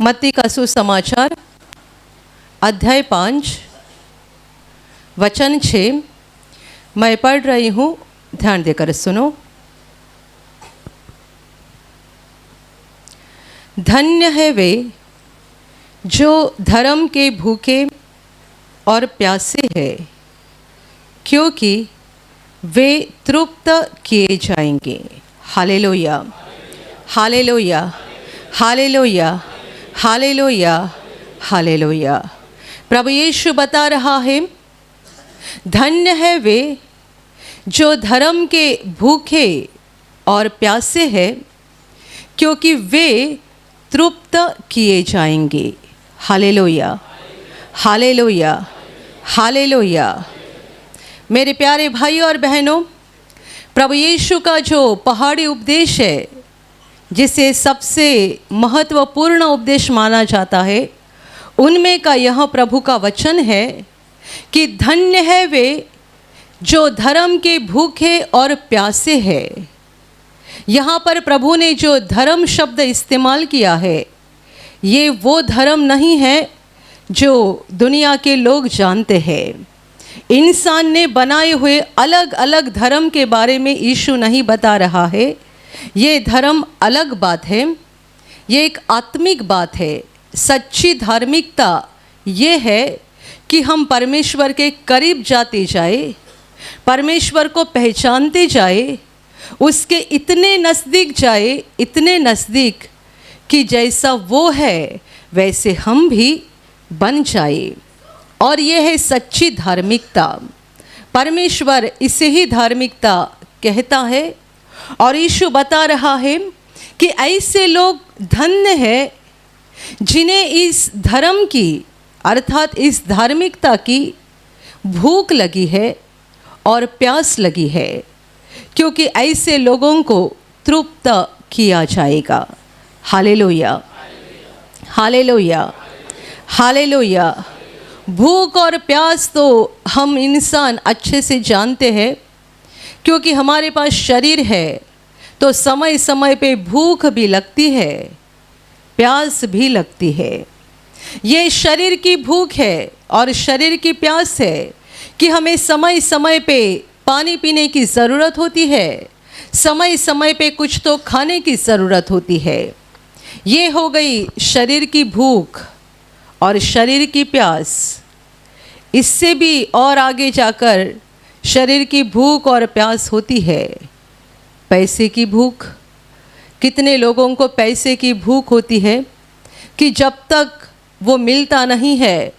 मत्ती का सुसमाचार अध्याय 5 वचन 6 मैं पढ़ रही हूँ, ध्यान देकर सुनो। धन्य है वे जो धर्म के भूखे और प्यासे हैं, क्योंकि वे तृप्त किए जाएंगे। Hallelujah, hallelujah, hallelujah, hallelujah, hallelujah. प्रभु यीशु बता रहा है, धन्य है वे जो धर्म के भूखे और प्यासे हैं, क्योंकि वे तृप्त किए जाएंगे। Hallelujah, hallelujah, hallelujah. मेरे प्यारे भाई और बहनों, प्रभु यीशु का जो पहाड़ी उपदेश है, जिसे सबसे महत्वपूर्ण उपदेश माना जाता है, उनमें का यह प्रभु का वचन है कि धन्य है वे जो धर्म के भूखे और प्यासे हैं। यहाँ पर प्रभु ने जो धर्म शब्द इस्तेमाल किया है, ये वो धर्म नहीं है जो दुनिया के लोग जानते हैं। इंसान ने बनाए हुए अलग अलग धर्म के बारे में यीशु नहीं बता रहा है। ये धर्म अलग बात है, ये एक आत्मिक बात है। सच्ची धार्मिकता ये है कि हम परमेश्वर के करीब जाते जाए, परमेश्वर को पहचानते जाए, उसके इतने नज़दीक जाए, इतने नज़दीक कि जैसा वो है वैसे हम भी बन जाए। और ये है सच्ची धार्मिकता। परमेश्वर इसे ही धार्मिकता कहता है। और यीशु बता रहा है कि ऐसे लोग धन्य हैं जिन्हें इस धर्म की अर्थात इस धार्मिकता की भूख लगी है और प्यास लगी है, क्योंकि ऐसे लोगों को तृप्त किया जाएगा। Hallelujah, hallelujah, hallelujah. भूख और प्यास तो हम इंसान अच्छे से जानते हैं, क्योंकि हमारे पास शरीर है तो समय समय पे भूख भी लगती है, प्यास भी लगती है। ये शरीर की भूख है और शरीर की प्यास है कि हमें समय समय पे पानी पीने की ज़रूरत होती है, समय समय पे कुछ तो खाने की ज़रूरत होती है। ये हो गई शरीर की भूख और शरीर की प्यास। इससे भी और आगे जाकर शरीर की भूख और प्यास होती है पैसे की भूख। कितने लोगों को पैसे की भूख होती है कि जब तक वो मिलता नहीं है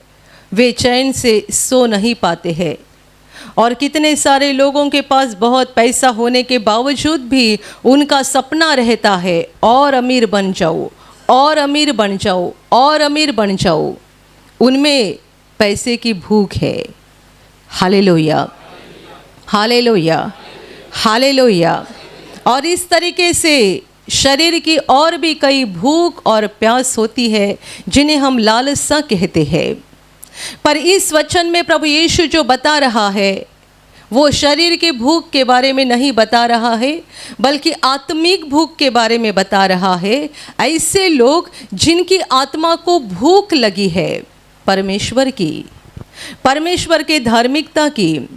वे चैन से सो नहीं पाते हैं। और कितने सारे लोगों के पास बहुत पैसा होने के बावजूद भी उनका सपना रहता है, और अमीर बन जाओ, और अमीर बन जाओ, और अमीर बन जाओ। उनमें पैसे की भूख है। Hallelujah, hallelujah, hallelujah. और इस तरीके से शरीर की और भी कई भूख और प्यास होती है जिन्हें हम लालसा कहते हैं। पर इस वचन में प्रभु यीशु जो बता रहा है, वो शरीर की भूख के बारे में नहीं बता रहा है, बल्कि आत्मिक भूख के बारे में बता रहा है। ऐसे लोग जिनकी आत्मा को भूख लगी है परमेश्वर की, परमेश्वर के धार्मिकता की,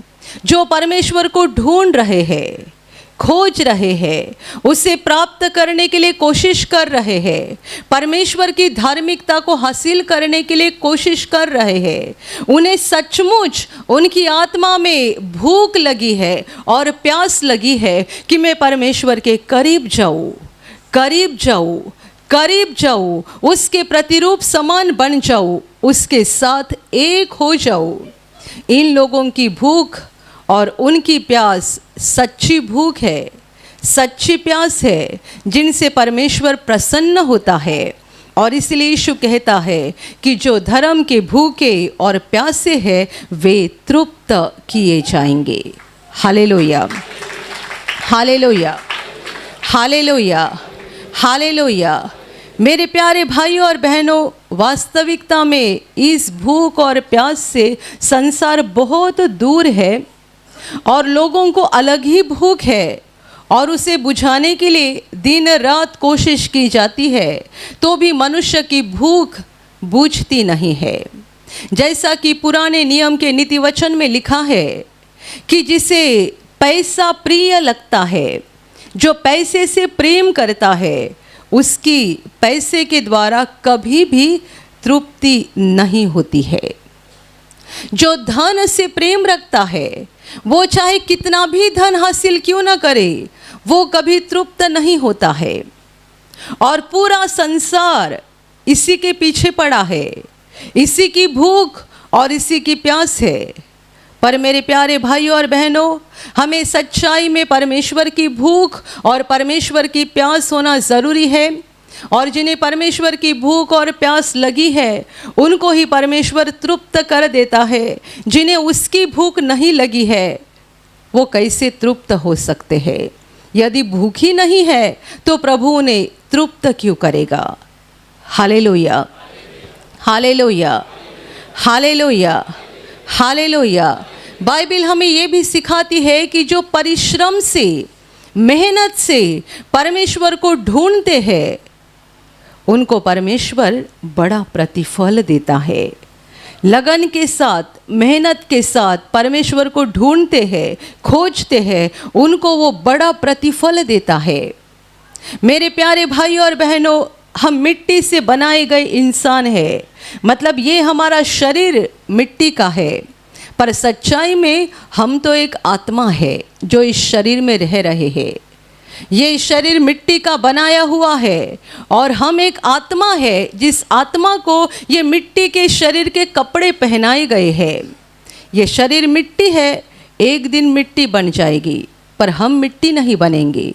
जो परमेश्वर को ढूंढ रहे हैं, खोज रहे हैं, उसे प्राप्त करने के लिए कोशिश कर रहे हैं, परमेश्वर की धार्मिकता को हासिल करने के लिए कोशिश कर रहे हैं। उन्हें सचमुच उनकी आत्मा में भूख लगी है और प्यास लगी है कि मैं परमेश्वर के करीब जाऊं, करीब जाऊं, करीब जाऊं, उसके प्रतिरूप समान बन जाऊं, उसके साथ एक हो जाऊं। इन लोगों की भूख और उनकी प्यास सच्ची भूख है, सच्ची प्यास है, जिनसे परमेश्वर प्रसन्न होता है। और इसलिए यीशु कहता है कि जो धर्म के भूखे और प्यासे हैं वे तृप्त किए जाएंगे। Hallelujah, hallelujah, hallelujah, hallelujah. मेरे प्यारे भाइयों और बहनों, वास्तविकता में इस भूख और प्यास से संसार बहुत दूर है और लोगों को अलग ही भूख है और उसे बुझाने के लिए दिन रात कोशिश की जाती है, तो भी मनुष्य की भूख बुझती नहीं है। जैसा कि पुराने नियम के नीति वचन में लिखा है कि जिसे पैसा प्रिय लगता है, जो पैसे से प्रेम करता है, उसकी पैसे के द्वारा कभी भी तृप्ति नहीं होती है। जो धन से प्रेम रखता है, वो चाहे कितना भी धन हासिल क्यों ना करे, वो कभी तृप्त नहीं होता है। और पूरा संसार इसी के पीछे पड़ा है, इसी की भूख और इसी की प्यास है। पर मेरे प्यारे भाइयों और बहनों, हमें सच्चाई में परमेश्वर की भूख और परमेश्वर की प्यास होना ज़रूरी है। और जिन्हें परमेश्वर की भूख और प्यास लगी है, उनको ही परमेश्वर तृप्त कर देता है। जिन्हें उसकी भूख नहीं लगी है, वो कैसे तृप्त हो सकते हैं? यदि भूख ही नहीं है तो प्रभु उन्हें तृप्त क्यों करेगा? Hallelujah, hallelujah, hallelujah, hallelujah. Bible हमें ये भी सिखाती है कि जो परिश्रम से, मेहनत से परमेश्वर को ढूंढते हैं, उनको परमेश्वर बड़ा प्रतिफल देता है। लगन के साथ, मेहनत के साथ परमेश्वर को ढूंढते हैं, खोजते हैं, उनको वो बड़ा प्रतिफल देता है। मेरे प्यारे भाई और बहनों, हम मिट्टी से बनाए गए इंसान हैं। मतलब ये हमारा शरीर मिट्टी का है, पर सच्चाई में हम तो एक आत्मा है जो इस शरीर में रह रहे हैं। ये शरीर मिट्टी का बनाया हुआ है और हम एक आत्मा है, जिस आत्मा को ये मिट्टी के शरीर के कपड़े पहनाए गए हैं। ये शरीर मिट्टी है, एक दिन मिट्टी बन जाएगी, पर हम मिट्टी नहीं बनेंगे,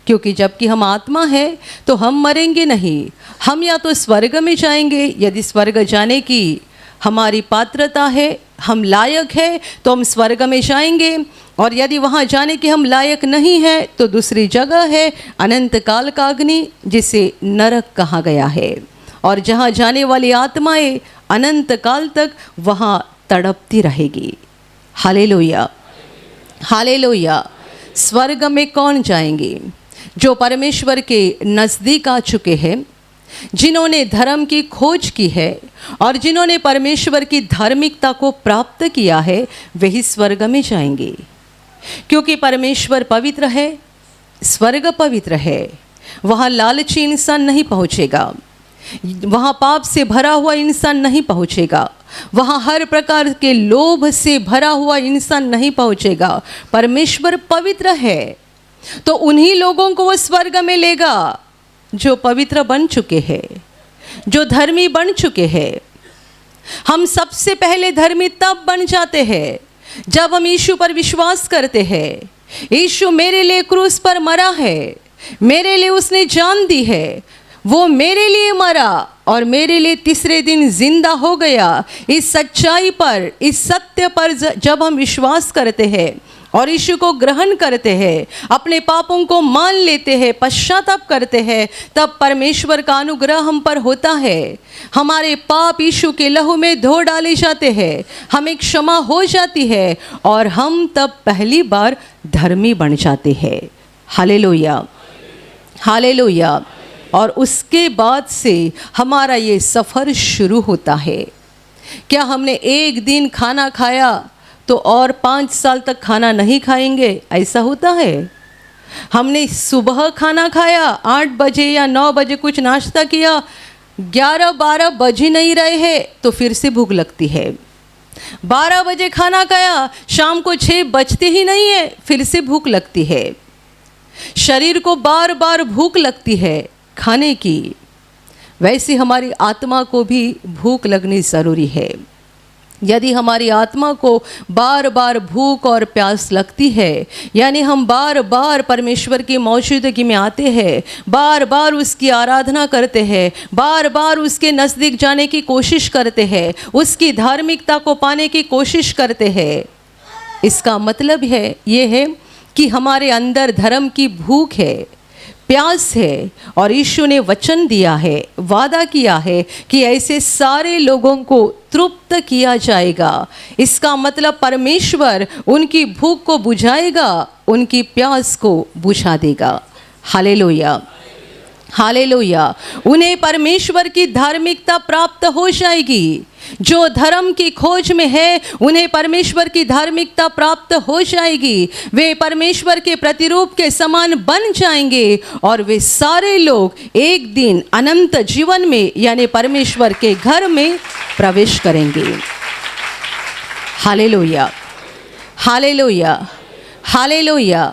क्योंकि जबकि हम आत्मा है तो हम मरेंगे नहीं। हम या तो स्वर्ग में जाएंगे, यदि स्वर्ग जाने की हमारी पात्रता है, हम लायक है, तो हम स्वर्ग में जाएंगे। और यदि वहाँ जाने के हम लायक नहीं है तो दूसरी जगह है अनंत काल का अग्नि, जिसे नरक कहा गया है। और जहाँ जाने वाली आत्माएं अनंत काल तक वहाँ तड़पती रहेगी। Hallelujah, hallelujah. स्वर्ग में कौन जाएंगे? जो परमेश्वर के नज़दीक आ चुके हैं, जिन्होंने धर्म की खोज की है और जिन्होंने परमेश्वर की धार्मिकता को प्राप्त किया है, वही स्वर्ग में जाएंगे। क्योंकि परमेश्वर पवित्र है, स्वर्ग पवित्र है। वहाँ लालची इंसान नहीं पहुँचेगा, वहाँ पाप से भरा हुआ इंसान नहीं पहुँचेगा, वहाँ हर प्रकार के लोभ से भरा हुआ इंसान नहीं पहुँचेगा। परमेश्वर पवित्र है, तो उन्हीं लोगों को वो स्वर्ग में लेगा जो पवित्र बन चुके हैं, जो धर्मी बन चुके हैं। हम सबसे पहले धर्मी तब बन जाते हैं जब हम यीशु पर विश्वास करते हैं। यीशु मेरे लिए क्रूस पर मरा है, मेरे लिए उसने जान दी है, वो मेरे लिए मरा और मेरे लिए तीसरे दिन जिंदा हो गया। इस सच्चाई पर, इस सत्य पर जब हम विश्वास करते हैं और यीशु को ग्रहण करते हैं, अपने पापों को मान लेते हैं, पश्चाताप करते हैं, तब परमेश्वर का अनुग्रह हम पर होता है। हमारे पाप यीशु के लहू में धो डाले जाते हैं, हमें क्षमा हो जाती है और हम तब पहली बार धर्मी बन जाते हैं। Hallelujah, hallelujah. और उसके बाद से हमारा ये सफ़र शुरू होता है। क्या हमने एक दिन खाना खाया तो और 5 साल तक खाना नहीं खाएंगे? ऐसा होता है? हमने सुबह खाना खाया 8 बजे या 9 बजे, कुछ नाश्ता किया, 11-12 बज ही नहीं रहे हैं तो फिर से भूख लगती है। 12 बजे खाना खाया, शाम को 6 बजते ही नहीं है, फिर से भूख लगती है। शरीर को बार बार भूख लगती है खाने की, वैसे हमारी आत्मा को भी भूख लगनी ज़रूरी है। यदि हमारी आत्मा को बार बार भूख और प्यास लगती है, यानी हम बार बार परमेश्वर की मौजूदगी में आते हैं, बार बार उसकी आराधना करते हैं, बार बार उसके नज़दीक जाने की कोशिश करते हैं, उसकी धार्मिकता को पाने की कोशिश करते हैं, इसका मतलब है ये है कि हमारे अंदर धर्म की भूख है, प्यास है। और यीशु ने वचन दिया है, वादा किया है कि ऐसे सारे लोगों को तृप्त किया जाएगा। इसका मतलब परमेश्वर उनकी भूख को बुझाएगा, उनकी प्यास को बुझा देगा। Hallelujah, hallelujah. उन्हें परमेश्वर की धार्मिकता प्राप्त हो जाएगी। जो धर्म की खोज में है उन्हें परमेश्वर की धार्मिकता प्राप्त हो जाएगी। वे परमेश्वर के प्रतिरूप के समान बन जाएंगे और वे सारे लोग एक दिन अनंत जीवन में यानी परमेश्वर के घर में प्रवेश करेंगे। Hallelujah, hallelujah, hallelujah,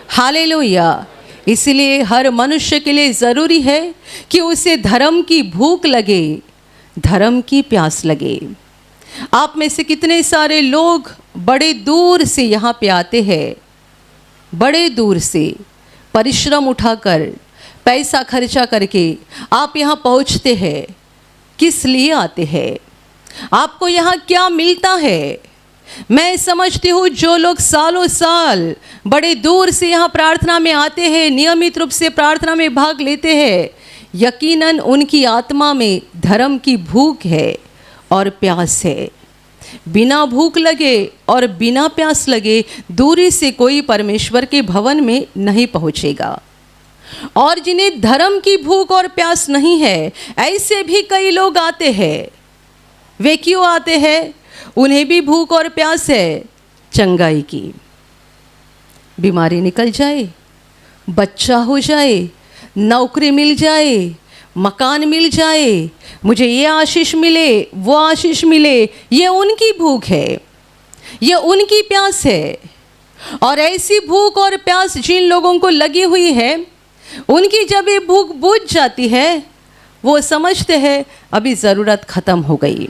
hallelujah. इसलिए हर मनुष्य के लिए ज़रूरी है कि उसे धर्म की भूख लगे, धर्म की प्यास लगे। आप में से कितने सारे लोग बड़े दूर से यहाँ पे आते हैं, बड़े दूर से परिश्रम उठाकर, पैसा खर्चा करके आप यहाँ पहुँचते हैं। किस लिए आते हैं? आपको यहाँ क्या मिलता है? मैं समझती हूँ जो लोग सालों साल बड़े दूर से यहाँ प्रार्थना में आते हैं, नियमित रूप से प्रार्थना में भाग लेते हैं, यकीनन उनकी आत्मा में धर्म की भूख है और प्यास है। बिना भूख लगे और बिना प्यास लगे दूरी से कोई परमेश्वर के भवन में नहीं पहुँचेगा। और जिन्हें धर्म की भूख और प्यास नहीं है, ऐसे भी कई लोग आते हैं। वे क्यों आते हैं? उन्हें भी भूख और प्यास है चंगाई की। बीमारी निकल जाए, बच्चा हो जाए, नौकरी मिल जाए, मकान मिल जाए, मुझे ये आशीष मिले, वो आशीष मिले, ये उनकी भूख है, ये उनकी प्यास है। और ऐसी भूख और प्यास जिन लोगों को लगी हुई है, उनकी जब ये भूख बुझ जाती है, वो समझते हैं अभी ज़रूरत ख़त्म हो गई।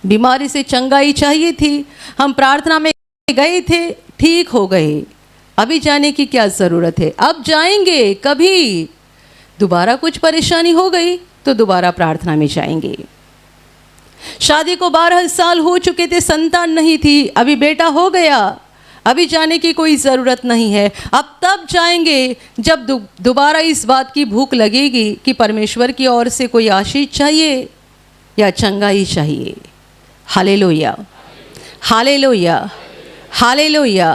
बीमारी से चंगाई चाहिए थी, हम प्रार्थना में गए थे, ठीक हो गए, अभी जाने की क्या ज़रूरत है? अब जाएंगे कभी, दोबारा कुछ परेशानी हो गई तो दोबारा प्रार्थना में जाएंगे। शादी को 12 साल हो चुके थे, संतान नहीं थी, अभी बेटा हो गया, अभी जाने की कोई ज़रूरत नहीं है। अब तब जाएंगे जब दोबारा इस बात की भूख लगेगी कि परमेश्वर की ओर से कोई आशीष चाहिए या चंगाई चाहिए। Hallelujah, hallelujah, hallelujah.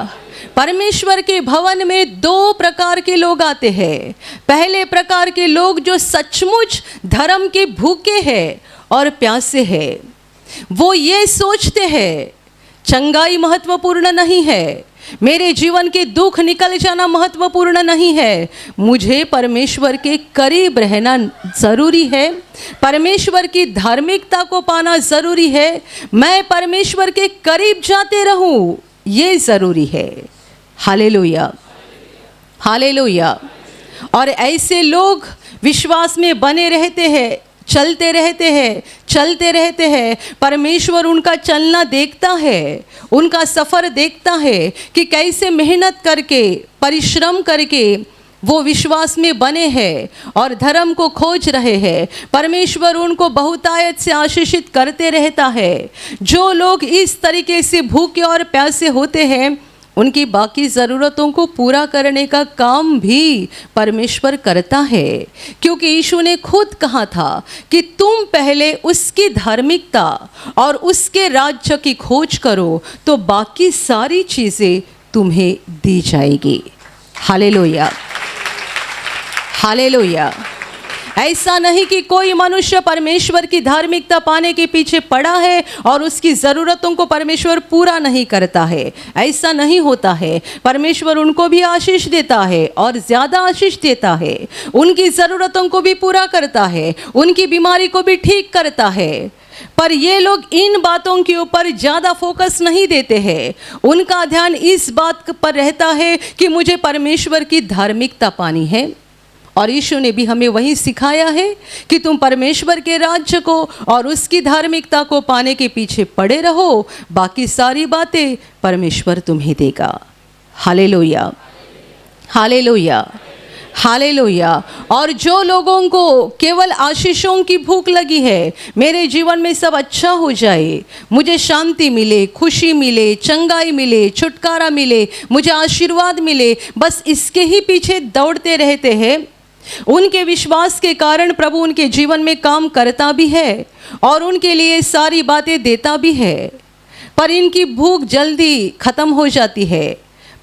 परमेश्वर के भवन में 2 प्रकार के लोग आते हैं। पहले प्रकार के लोग जो सचमुच धर्म के भूखे हैं और प्यासे हैं। वो ये सोचते हैं चंगाई महत्वपूर्ण नहीं है, मेरे जीवन के दुख निकल जाना महत्वपूर्ण नहीं है, मुझे परमेश्वर के करीब रहना ज़रूरी है, परमेश्वर की धार्मिकता को पाना ज़रूरी है, मैं परमेश्वर के करीब जाते रहूं, ये ज़रूरी है। Hallelujah, hallelujah. और ऐसे लोग विश्वास में बने रहते हैं, चलते रहते हैं, चलते रहते हैं। परमेश्वर उनका चलना देखता है, उनका सफ़र देखता है कि कैसे मेहनत करके, परिश्रम करके वो विश्वास में बने हैं और धर्म को खोज रहे हैं। परमेश्वर उनको बहुतायत से आशीषित करते रहता है। जो लोग इस तरीके से भूखे और प्यासे होते हैं, उनकी बाकी ज़रूरतों को पूरा करने का काम भी परमेश्वर करता है, क्योंकि यीशु ने खुद कहा था कि तुम पहले उसकी धार्मिकता और उसके राज्य की खोज करो तो बाकी सारी चीज़ें तुम्हें दी जाएगी। Hallelujah, hallelujah. ऐसा नहीं कि कोई मनुष्य परमेश्वर की धार्मिकता पाने के पीछे पड़ा है और उसकी ज़रूरतों को परमेश्वर पूरा नहीं करता है। ऐसा नहीं होता है। परमेश्वर उनको भी आशीष देता है और ज़्यादा आशीष देता है, उनकी ज़रूरतों को भी पूरा करता है, उनकी बीमारी को भी ठीक करता है। पर ये लोग इन बातों के ऊपर ज़्यादा फोकस नहीं देते हैं। उनका ध्यान इस बात पर रहता है कि मुझे परमेश्वर की धार्मिकता पानी है। और यीशु ने भी हमें वही सिखाया है कि तुम परमेश्वर के राज्य को और उसकी धार्मिकता को पाने के पीछे पड़े रहो, बाकी सारी बातें परमेश्वर तुम्हें देगा। Hallelujah, hallelujah, hallelujah. और जो लोगों को केवल आशीषों की भूख लगी है, मेरे जीवन में सब अच्छा हो जाए, मुझे शांति मिले, खुशी मिले, चंगाई मिले, छुटकारा मिले, मुझे आशीर्वाद मिले, बस इसके ही पीछे दौड़ते रहते हैं, उनके विश्वास के कारण प्रभु उनके जीवन में काम करता भी है और उनके लिए सारी बातें देता भी है, पर इनकी भूख जल्दी खत्म हो जाती है,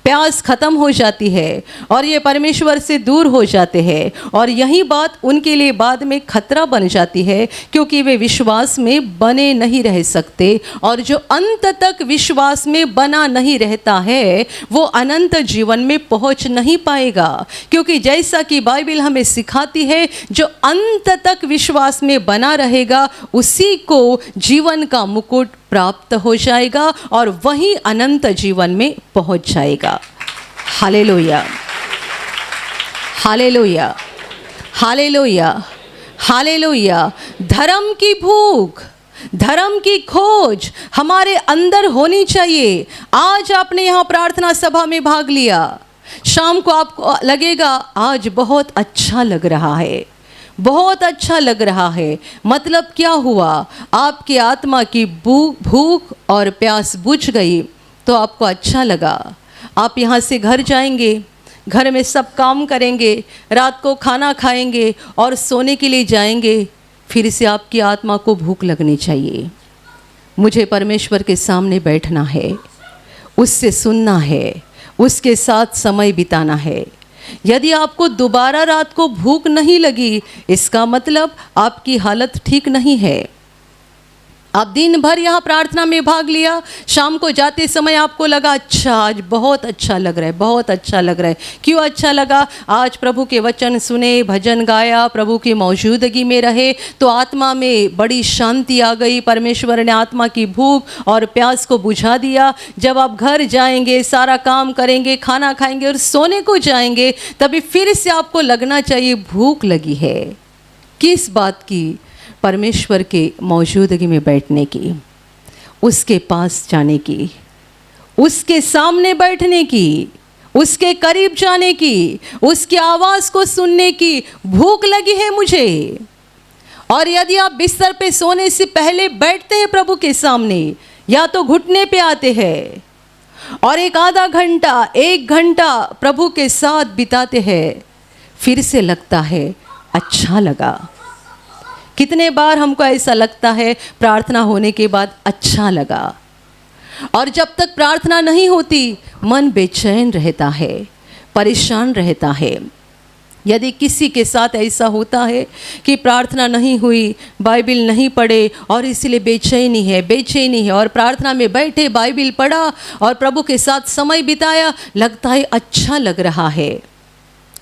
प्यास खत्म हो जाती है और ये परमेश्वर से दूर हो जाते हैं। और यही बात उनके लिए बाद में खतरा बन जाती है, क्योंकि वे विश्वास में बने नहीं रह सकते। और जो अंत तक विश्वास में बना नहीं रहता है, वो अनंत जीवन में पहुंच नहीं पाएगा, क्योंकि जैसा कि बाइबल हमें सिखाती है, जो अंत तक विश्वास में बना रहेगा उसी को जीवन का मुकुट प्राप्त हो जाएगा और वही अनंत जीवन में पहुंच जाएगा। Hallelujah, hallelujah, hallelujah, hallelujah. धर्म की भूख, धर्म की खोज हमारे अंदर होनी चाहिए। आज आपने यहाँ प्रार्थना सभा में भाग लिया, शाम को आपको लगेगा आज बहुत अच्छा लग रहा है, बहुत अच्छा लग रहा है। मतलब क्या हुआ? आपकी आत्मा की भूख और प्यास बुझ गई तो आपको अच्छा लगा। आप यहाँ से घर जाएंगे, घर में सब काम करेंगे, रात को खाना खाएंगे और सोने के लिए जाएंगे। फिर से आपकी आत्मा को भूख लगनी चाहिए, मुझे परमेश्वर के सामने बैठना है, उससे सुनना है, उसके साथ समय बिताना है। यदि आपको दोबारा रात को भूख नहीं लगी, इसका मतलब आपकी हालत ठीक नहीं है। आप दिन भर यहाँ प्रार्थना में भाग लिया, शाम को जाते समय आपको लगा अच्छा आज बहुत अच्छा लग रहा है, बहुत अच्छा लग रहा है। क्यों अच्छा लगा? आज प्रभु के वचन सुने, भजन गाया, प्रभु की मौजूदगी में रहे तो आत्मा में बड़ी शांति आ गई। परमेश्वर ने आत्मा की भूख और प्यास को बुझा दिया। जब आप घर जाएंगे, सारा काम करेंगे, खाना खाएंगे और सोने को जाएंगे, तभी फिर से आपको लगना चाहिए भूख लगी है। किस बात की? परमेश्वर के मौजूदगी में बैठने की, उसके पास जाने की, उसके सामने बैठने की, उसके करीब जाने की, उसकी आवाज़ को सुनने की भूख लगी है मुझे। और यदि आप बिस्तर पे सोने से पहले बैठते हैं प्रभु के सामने, या तो घुटने पे आते हैं और एक आधा घंटा, 1 घंटा प्रभु के साथ बिताते हैं, फिर से लगता है अच्छा लगा। कितने बार हमको ऐसा लगता है प्रार्थना होने के बाद अच्छा लगा, और जब तक प्रार्थना नहीं होती मन बेचैन रहता है, परेशान रहता है। यदि किसी के साथ ऐसा होता है कि प्रार्थना नहीं हुई, बाइबल नहीं पढ़े और इसलिए बेचैनी है, बेचैनी है, और प्रार्थना में बैठे बाइबल पढ़ा और प्रभु के साथ समय बिताया, लगता है अच्छा लग रहा है,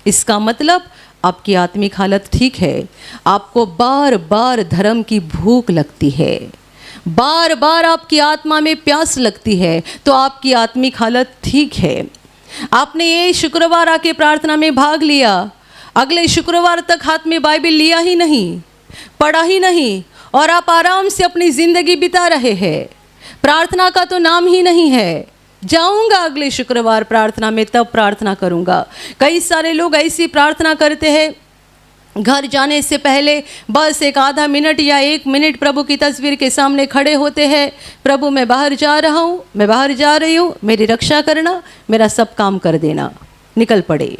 इसका मतलब आपकी आत्मिक हालत ठीक है। आपको बार बार धर्म की भूख लगती है, बार बार आपकी आत्मा में प्यास लगती है, तो आपकी आत्मिक हालत ठीक है। आपने ये शुक्रवार आके प्रार्थना में भाग लिया, अगले शुक्रवार तक हाथ में बाइबल लिया ही नहीं, पढ़ा ही नहीं, और आप आराम से अपनी ज़िंदगी बिता रहे हैं। प्रार्थना का तो नाम ही नहीं है। जाऊंगा अगले शुक्रवार प्रार्थना में, तब प्रार्थना करूंगा। कई सारे लोग ऐसी प्रार्थना करते हैं, घर जाने से पहले बस एक आधा मिनट या 1 मिनट प्रभु की तस्वीर के सामने खड़े होते हैं, प्रभु मैं बाहर जा रहा हूँ, मैं बाहर जा रही हूँ, मेरी रक्षा करना, मेरा सब काम कर देना, निकल पड़े।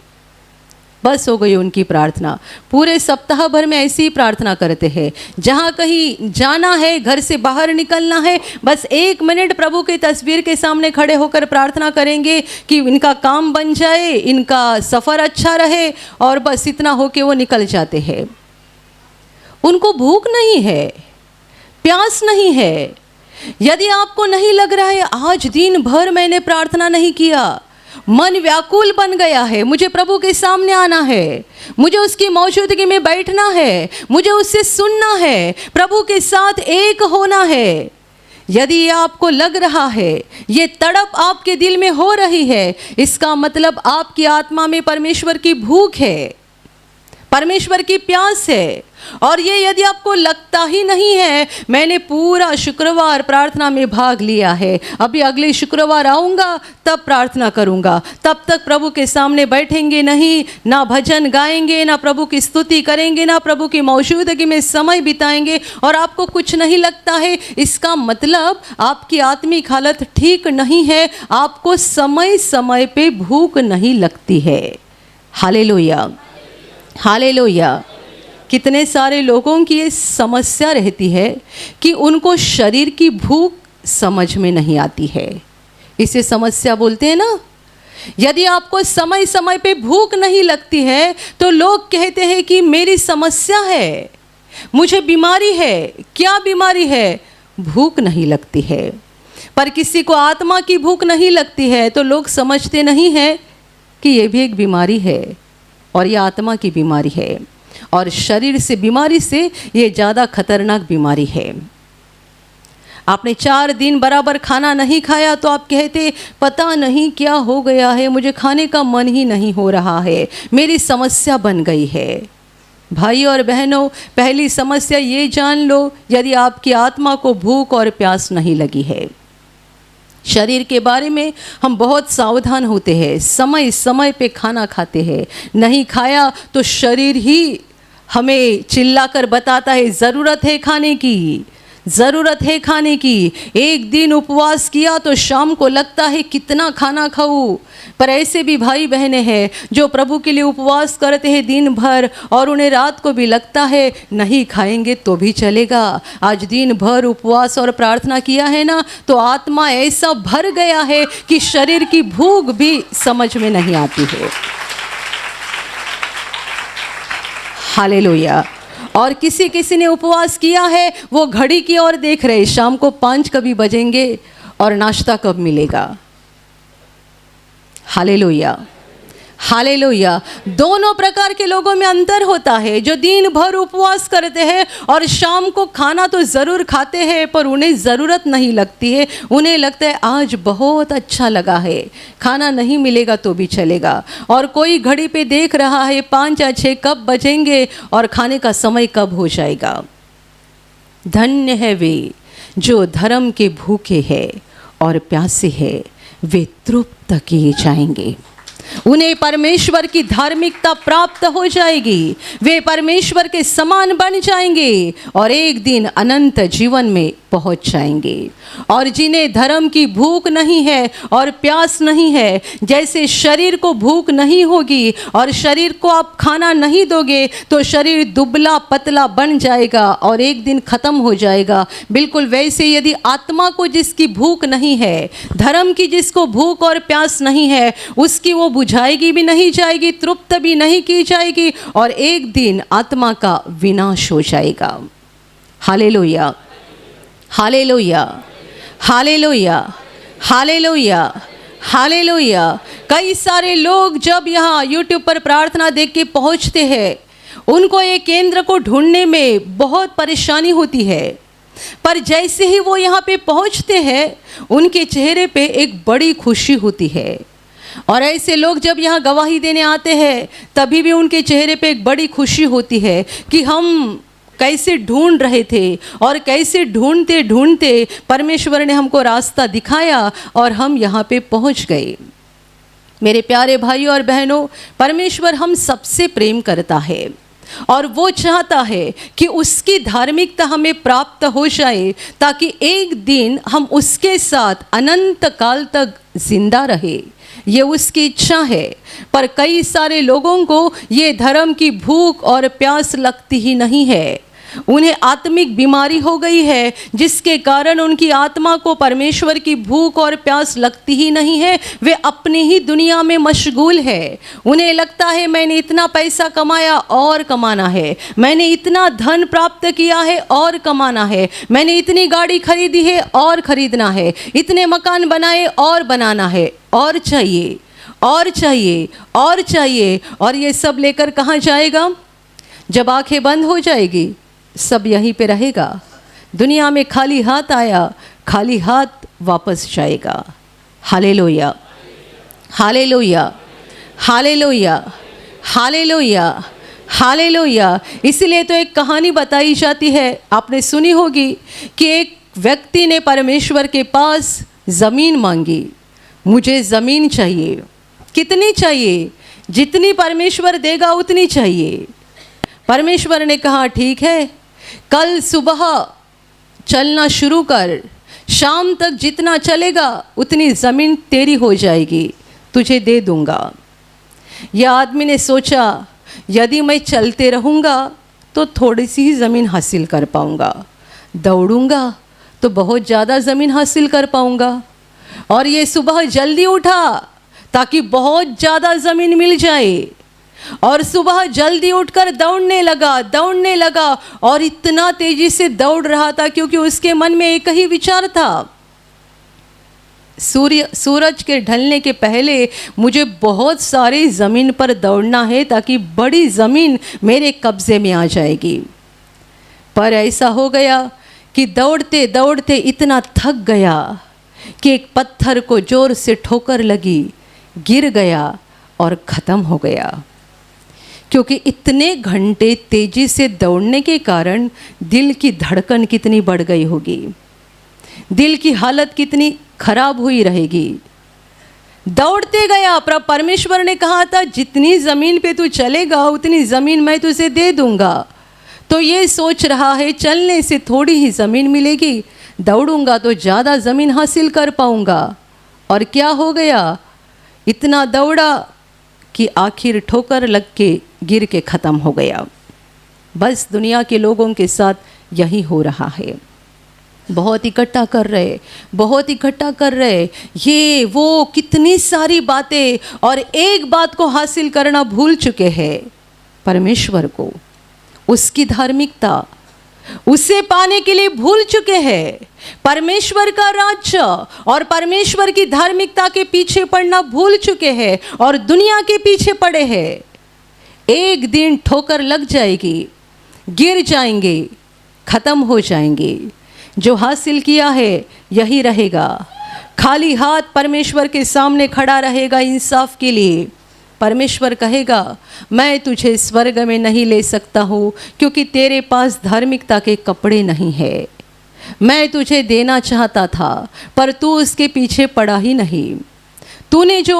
बस हो गई उनकी प्रार्थना। पूरे सप्ताह भर में ऐसी ही प्रार्थना करते हैं। जहाँ कहीं जाना है, घर से बाहर निकलना है, बस 1 मिनट प्रभु की तस्वीर के सामने खड़े होकर प्रार्थना करेंगे कि इनका काम बन जाए, इनका सफ़र अच्छा रहे, और बस इतना हो के वो निकल जाते हैं। उनको भूख नहीं है, प्यास नहीं है। यदि आपको नहीं लग रहा है आज दिन भर मैंने प्रार्थना नहीं किया, मन व्याकुल बन गया है, मुझे प्रभु के सामने आना है, मुझे उसकी मौजूदगी में बैठना है, मुझे उससे सुनना है, प्रभु के साथ एक होना है, यदि ये आपको लग रहा है, ये तड़प आपके दिल में हो रही है, इसका मतलब आपकी आत्मा में परमेश्वर की भूख है, परमेश्वर की प्यास है, और ये यदि आपको लगता ही नहीं है, मैंने पूरा शुक्रवार प्रार्थना में भाग लिया है, अभी अगले शुक्रवार आऊँगा तब प्रार्थना करूँगा, तब तक प्रभु के सामने बैठेंगे नहीं, ना भजन गाएंगे, ना प्रभु की स्तुति करेंगे, ना प्रभु की मौजूदगी में समय बिताएंगे, और आपको कुछ नहीं लगता है, इसका मतलब आपकी आत्मिक हालत ठीक नहीं है, आपको समय समय पे भूख नहीं लगती है। Hallelujah, hallelujah. कितने सारे लोगों की ये समस्या रहती है कि उनको शरीर की भूख समझ में नहीं आती है, इसे समस्या बोलते हैं ना। यदि आपको समय समय पे भूख नहीं लगती है तो लोग कहते हैं कि मेरी समस्या है, मुझे बीमारी है। क्या बीमारी है? भूख नहीं लगती है। पर किसी को आत्मा की भूख नहीं लगती है तो लोग समझते नहीं हैं कि ये भी एक बीमारी है, और ये आत्मा की बीमारी है, और शरीर से बीमारी से ये ज़्यादा खतरनाक बीमारी है। आपने 4 दिन बराबर खाना नहीं खाया तो आप कहते पता नहीं क्या हो गया है, मुझे खाने का मन ही नहीं हो रहा है, मेरी समस्या बन गई है। भाई और बहनों, पहली समस्या ये जान लो, यदि आपकी आत्मा को भूख और प्यास नहीं लगी है। शरीर के बारे में हम बहुत सावधान होते हैं, समय समय पे खाना खाते हैं, नहीं खाया तो शरीर ही हमें चिल्लाकर बताता है ज़रूरत है खाने की, ज़रूरत है खाने की। एक दिन उपवास किया तो शाम को लगता है कितना खाना खाऊं। पर ऐसे भी भाई बहनें हैं जो प्रभु के लिए उपवास करते हैं दिन भर, और उन्हें रात को भी लगता है नहीं खाएंगे तो भी चलेगा। आज दिन भर उपवास और प्रार्थना किया है ना, तो आत्मा ऐसा भर गया है कि शरीर की भूख भी समझ में नहीं आती है। हालेलुया। और किसी किसी ने उपवास किया है, वो घड़ी की ओर देख रहे, शाम को 5 कभी बजेंगे और नाश्ता कब मिलेगा। Hallelujah, hallelujah. दोनों प्रकार के लोगों में अंतर होता है। जो दिन भर उपवास करते हैं और शाम को खाना तो ज़रूर खाते हैं, पर उन्हें ज़रूरत नहीं लगती है, उन्हें लगता है आज बहुत अच्छा लगा है, खाना नहीं मिलेगा तो भी चलेगा। और कोई घड़ी पे देख रहा है 5 या 6 कब बजेंगे और खाने का समय कब हो जाएगा। धन्य है वे जो धर्म के भूखे हैं और प्यासे हैं, वे तृप्त किए जाएंगे। उन्हें परमेश्वर की धार्मिकता प्राप्त हो जाएगी, वे परमेश्वर के समान बन जाएंगे और एक दिन अनंत जीवन में पहुंच जाएंगे। और जिन्हें धर्म की भूख नहीं है और प्यास नहीं है, जैसे शरीर को भूख नहीं होगी और शरीर को आप खाना नहीं दोगे तो शरीर दुबला पतला बन जाएगा और एक दिन खत्म हो जाएगा। बिल्कुल वैसे यदि आत्मा को जिसकी भूख नहीं है, धर्म की जिसको भूख और प्यास नहीं है, उसकी वो बुझाएगी भी नहीं जाएगी, तृप्त भी नहीं की जाएगी, और एक दिन आत्मा का विनाश हो जाएगा। Hallelujah, hallelujah, hallelujah, hallelujah, hallelujah. कई सारे लोग जब यहाँ यूट्यूब पर प्रार्थना देख के पहुँचते हैं, उनको ये केंद्र को ढूंढने में बहुत परेशानी होती है, पर जैसे ही वो यहाँ पे पहुँचते हैं, उनके चेहरे पे एक बड़ी खुशी होती है। और ऐसे लोग जब यहाँ गवाही देने आते हैं, तभी भी उनके चेहरे पे एक बड़ी खुशी होती है कि हम कैसे ढूंढ रहे थे और कैसे ढूंढते ढूंढते परमेश्वर ने हमको रास्ता दिखाया और हम यहाँ पे पहुँच गए। मेरे प्यारे भाइयों और बहनों, परमेश्वर हम सबसे प्रेम करता है और वो चाहता है कि उसकी धार्मिकता हमें प्राप्त हो जाए, ताकि एक दिन हम उसके साथ अनंत काल तक जिंदा रहे। ये उसकी इच्छा है। पर कई सारे लोगों को ये धर्म की भूख और प्यास लगती ही नहीं है। उन्हें आत्मिक बीमारी हो गई है, जिसके कारण उनकी आत्मा को परमेश्वर की भूख और प्यास लगती ही नहीं है। वे अपनी ही दुनिया में मशगूल है। उन्हें लगता है मैंने इतना पैसा कमाया और कमाना है, मैंने इतना धन प्राप्त किया है और कमाना है, मैंने इतनी गाड़ी खरीदी है और खरीदना है, इतने मकान बनाए और बनाना है, और चाहिए और चाहिए और चाहिए। और ये सब लेकर कहाँ जाएगा? जब आंखें बंद हो जाएगी, सब यहीं पे रहेगा। दुनिया में खाली हाथ आया, खाली हाथ वापस जाएगा। Hallelujah, hallelujah, hallelujah, hallelujah, hallelujah. इसलिए तो एक कहानी बताई जाती है, आपने सुनी होगी, कि एक व्यक्ति ने परमेश्वर के पास ज़मीन मांगी। मुझे ज़मीन चाहिए। कितनी चाहिए? जितनी परमेश्वर देगा उतनी चाहिए। परमेश्वर ने कहा ठीक है, कल सुबह चलना शुरू कर, शाम तक जितना चलेगा उतनी ज़मीन तेरी हो जाएगी, तुझे दे दूंगा। यह आदमी ने सोचा, यदि मैं चलते रहूँगा तो थोड़ी सी ही ज़मीन हासिल कर पाऊँगा, दौड़ूँगा तो बहुत ज़्यादा ज़मीन हासिल कर पाऊँगा। और ये सुबह जल्दी उठा ताकि बहुत ज़्यादा ज़मीन मिल जाए, और सुबह जल्दी उठकर दौड़ने लगा और इतना तेजी से दौड़ रहा था क्योंकि उसके मन में एक ही विचार था, सूरज के ढलने के पहले मुझे बहुत सारी ज़मीन पर दौड़ना है ताकि बड़ी ज़मीन मेरे कब्ज़े में आ जाएगी। पर ऐसा हो गया कि दौड़ते दौड़ते इतना थक गया कि एक पत्थर को ज़ोर से ठोकर लगी, गिर गया और ख़त्म हो गया। क्योंकि इतने घंटे तेज़ी से दौड़ने के कारण दिल की धड़कन कितनी बढ़ गई होगी, दिल की हालत कितनी खराब हुई रहेगी। दौड़ते गया, परमेश्वर ने कहा था जितनी ज़मीन पे तू चलेगा उतनी ज़मीन मैं तुझे दे दूंगा। तो ये सोच रहा है चलने से थोड़ी ही ज़मीन मिलेगी, दौड़ूंगा तो ज़्यादा ज़मीन हासिल कर पाऊंगा। और क्या हो गया, इतना दौड़ा कि आखिर ठोकर लग के गिर के ख़त्म हो गया। बस दुनिया के लोगों के साथ यही हो रहा है। बहुत इकट्ठा कर रहे, ये वो कितनी सारी बातें, और एक बात को हासिल करना भूल चुके हैं, परमेश्वर को, उसकी धार्मिकता, उसे पाने के लिए भूल चुके हैं। परमेश्वर का राज्य और परमेश्वर की धार्मिकता के पीछे पड़ना भूल चुके हैं और दुनिया के पीछे पड़े हैं। एक दिन ठोकर लग जाएगी, गिर जाएंगे, ख़त्म हो जाएंगे। जो हासिल किया है यही रहेगा। खाली हाथ परमेश्वर के सामने खड़ा रहेगा इंसाफ के लिए। परमेश्वर कहेगा मैं तुझे स्वर्ग में नहीं ले सकता हूँ क्योंकि तेरे पास धार्मिकता के कपड़े नहीं है। मैं तुझे देना चाहता था पर तू उसके पीछे पड़ा ही नहीं। तूने जो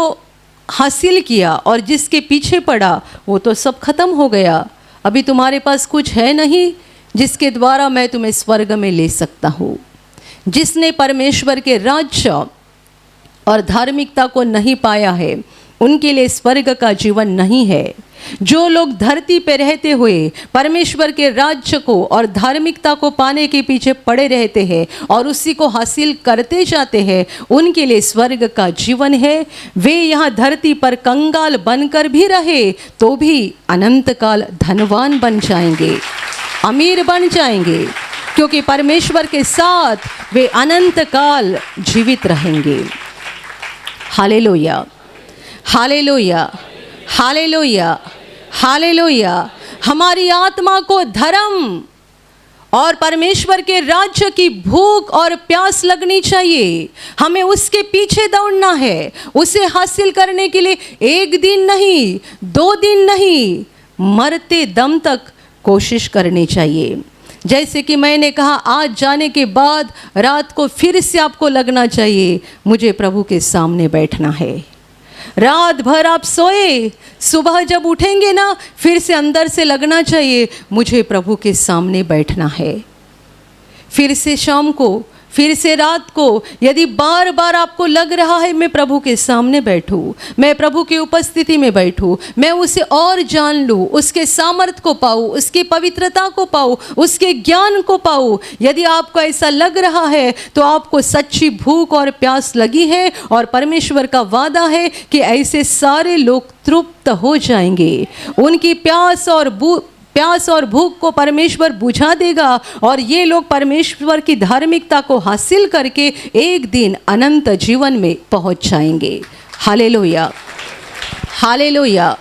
हासिल किया और जिसके पीछे पड़ा वो तो सब खत्म हो गया। अभी तुम्हारे पास कुछ है नहीं जिसके द्वारा मैं तुम्हें स्वर्ग में ले सकता हूँ। जिसने परमेश्वर के राज्य और धार्मिकता को नहीं पाया है उनके लिए स्वर्ग का जीवन नहीं है। जो लोग धरती पर रहते हुए परमेश्वर के राज्य को और धार्मिकता को पाने के पीछे पड़े रहते हैं और उसी को हासिल करते जाते हैं उनके लिए स्वर्ग का जीवन है। वे यहाँ धरती पर कंगाल बनकर भी रहे तो भी अनंत काल धनवान बन जाएंगे, अमीर बन जाएंगे, क्योंकि परमेश्वर के साथ वे अनंत काल जीवित रहेंगे। Hallelujah, hallelujah, hallelujah, hallelujah. हमारी आत्मा को धर्म और परमेश्वर के राज्य की भूख और प्यास लगनी चाहिए। हमें उसके पीछे दौड़ना है। उसे हासिल करने के लिए एक दिन नहीं, 2 दिन नहीं, मरते दम तक कोशिश करनी चाहिए। जैसे कि मैंने कहा, आज जाने के बाद रात को फिर से आपको लगना चाहिए मुझे प्रभु के सामने बैठना है। रात भर आप सोए, सुबह जब उठेंगे ना फिर से अंदर से लगना चाहिए मुझे प्रभु के सामने बैठना है। फिर से शाम को, फिर से रात को, यदि बार बार आपको लग रहा है मैं प्रभु के सामने बैठूं, मैं प्रभु की उपस्थिति में बैठूं, मैं उसे और जान लूं, उसके सामर्थ्य को पाऊं, उसकी पवित्रता को पाऊं, उसके ज्ञान को पाऊं, यदि आपको ऐसा लग रहा है तो आपको सच्ची भूख और प्यास लगी है और परमेश्वर का वादा है कि ऐसे सारे लोग तृप्त हो जाएंगे। उनकी प्यास और भूख को परमेश्वर बुझा देगा और ये लोग परमेश्वर की धार्मिकता को हासिल करके एक दिन अनंत जीवन में पहुंच जाएंगे। Hallelujah, hallelujah.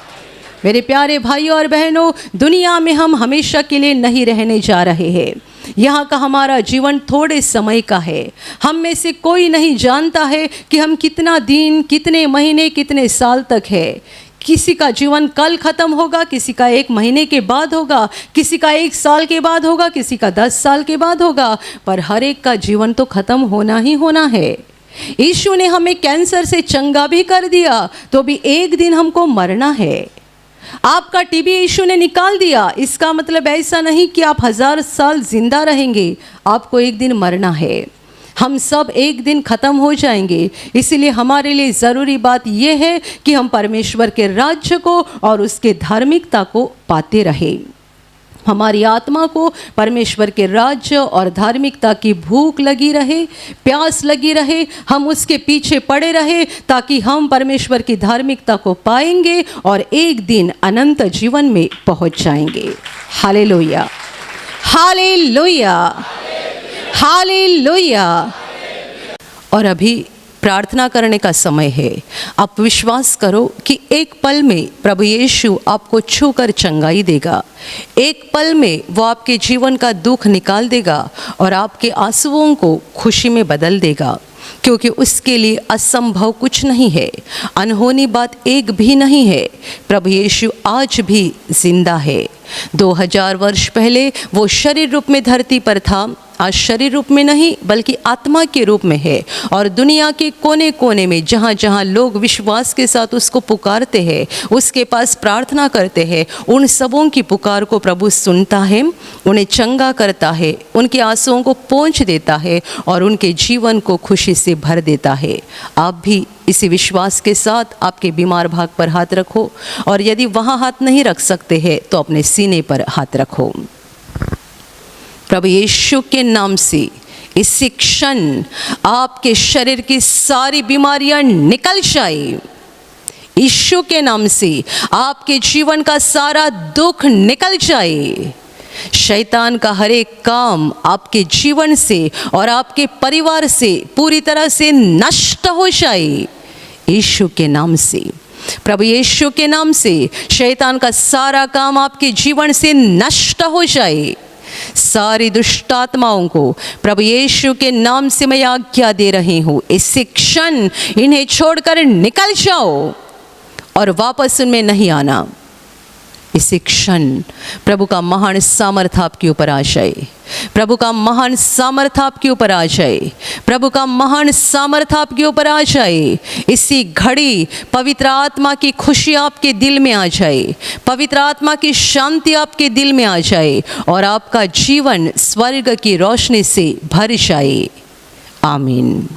मेरे प्यारे भाइयों और बहनों, दुनिया में हम हमेशा के लिए नहीं रहने जा रहे हैं। यहाँ का हमारा जीवन थोड़े समय का है। हम में से कोई नहीं जानता है कि हम कितना दिन, कितने महीने, कितने साल तक है। किसी का जीवन कल ख़त्म होगा, किसी का 1 महीने के बाद होगा, किसी का 1 साल के बाद होगा, किसी का 10 साल के बाद होगा, पर हर एक का जीवन तो ख़त्म होना ही होना है। यीशु ने हमें कैंसर से चंगा भी कर दिया, तो भी एक दिन हमको मरना है। आपका टीबी यीशु ने निकाल दिया, इसका मतलब ऐसा नहीं कि आप 1000 साल जिंदा रहेंगे, आपको एक दिन मरना है। हम सब एक दिन ख़त्म हो जाएंगे, इसलिए हमारे लिए ज़रूरी बात यह है कि हम परमेश्वर के राज्य को और उसके धार्मिकता को पाते रहें। हमारी आत्मा को परमेश्वर के राज्य और धार्मिकता की भूख लगी रहे, प्यास लगी रहे, हम उसके पीछे पड़े रहे, ताकि हम परमेश्वर की धार्मिकता को पाएंगे और एक दिन अनंत जीवन में पहुंच जाएंगे। Hallelujah, hallelujah, hallelujah. और अभी प्रार्थना करने का समय है। आप विश्वास करो कि एक पल में प्रभु यीशु आपको छूकर चंगाई देगा। एक पल में वो आपके जीवन का दुख निकाल देगा और आपके आंसुओं को खुशी में बदल देगा, क्योंकि उसके लिए असंभव कुछ नहीं है, अनहोनी बात एक भी नहीं है। प्रभु यीशु आज भी जिंदा है। 2000 वर्ष पहले वो शरीर रूप में धरती पर था, आज शरीर रूप में नहीं बल्कि आत्मा के रूप में है, और दुनिया के कोने कोने में जहाँ जहाँ लोग विश्वास के साथ उसको पुकारते हैं, उसके पास प्रार्थना करते हैं, उन सबों की पुकार को प्रभु सुनता है, उन्हें चंगा करता है, उनके आंसुओं को पोंछ देता है और उनके जीवन को खुशी से भर देता है। आप भी इसी विश्वास के साथ आपके बीमार भाग पर हाथ रखो, और यदि वहाँ हाथ नहीं रख सकते हैं तो अपने सीने पर हाथ रखो। प्रभु यीशु के नाम से इसी क्षण आपके शरीर की सारी बीमारियां निकल जाए। यीशु के नाम से आपके जीवन का सारा दुख निकल जाए। शैतान का हर एक काम आपके जीवन से और आपके परिवार से पूरी तरह से नष्ट हो जाए। यीशु के नाम से, प्रभु यीशु के नाम से शैतान का सारा काम आपके जीवन से नष्ट हो जाए। सारी दुष्ट आत्माओं को प्रभु यीशु के नाम से मैं आज्ञा दे रही हूँ, इसी क्षण इन्हें छोड़कर निकल जाओ और वापस उनमें नहीं आना। इसी क्षण प्रभु का महान सामर्थ आपके ऊपर आ जाए। प्रभु का महान सामर्थ आपके ऊपर आ जाए। प्रभु का महान सामर्थ आपके ऊपर आ जाए। इसी घड़ी पवित्र आत्मा की खुशी आपके दिल में आ जाए, पवित्र आत्मा की शांति आपके दिल में आ जाए और आपका जीवन स्वर्ग की रोशनी से भर जाए। आमीन।